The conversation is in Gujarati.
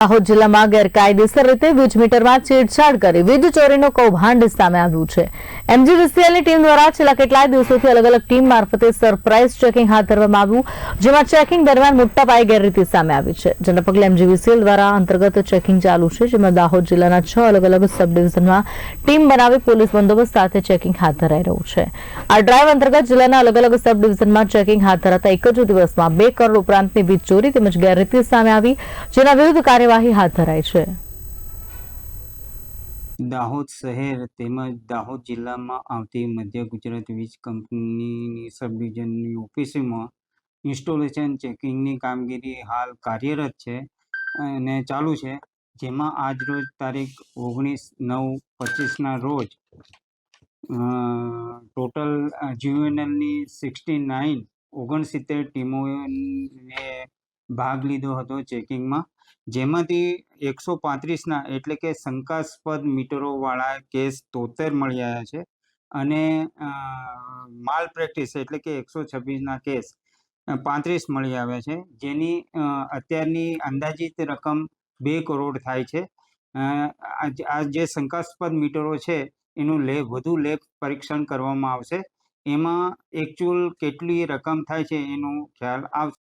દાહોદ જિલ્લામાં ગેરકાયદેસર રીતે વીજ મીટરમાં છેડછાડ કરી વીજ ચોરીનો કૌભાંડ સામે આવ્યું છે। એમજીવીસીએલની ટીમ દ્વારા છેલ્લા કેટલાય દિવસોથી અલગ અલગ ટીમ મારફતે સરપ્રાઇઝ ચેકિંગ હાથ ધરવામાં આવ્યું, જેમાં ચેકિંગ દરમિયાન મોટા પાયે ગેરરીતિ સામે આવી છે, જેના પગલે એમજીવીસીએલ દ્વારા અંતર્ગત ચેકિંગ ચાલુ છે, જેમાં દાહોદ જિલ્લાના 6 અલગ અલગ સબ ડિવિઝનમાં ટીમ બનાવી પોલીસ બંદોબસ્ત સાથે ચેકિંગ હાથ ધરાઈ રહ્યું છે। આ ડ્રાઈવ અંતર્ગત જિલ્લાના અલગ અલગ સબ ડિવિઝનમાં ચેકિંગ હાથ ધરાતા એક જ દિવસમાં 2 કરોડ ઉપરાંતની વીજ ચોરી તેમજ ગેરરીતિ સામે આવી, જેના વિરુદ્ધ કાર્યવાહી હાથ ધરાઈ છે। દાહોદ શહેર તેમજ દાહોદ જિલ્લામાં આવતી મધ્ય ગુજરાત વીજ કંપનીની સબ ડિવિઝનની ઓફિસોમાં ઇન્સ્ટોલેશન ચેકિંગની કામગીરી હાલ કાર્યરત છે અને ચાલુ છે, જેમાં આજ રોજ તારીખ 19/9/25ના રોજ ટોટલ જીયુએનએલની 69 ટીમોએ ભાગ લીધો હતો ચેકિંગમાં, જેમાંથી 135ના એટલે કે શંકાસ્પદ મીટરોવાળા કેસ 73 મળી આવ્યા છે અને માલ પ્રેક્ટિસ એટલે કે 126ના કેસ 35 મળી આવ્યા છે, જેની અત્યારની અંદાજિત રકમ 2 કરોડ થાય છે। આ જે શંકાસ્પદ મીટરો છે એનું વધુ લેબ પરીક્ષણ કરવામાં આવશે, એમાં એકચ્યુઅલ કેટલી રકમ થાય છે એનો ખ્યાલ આવશે।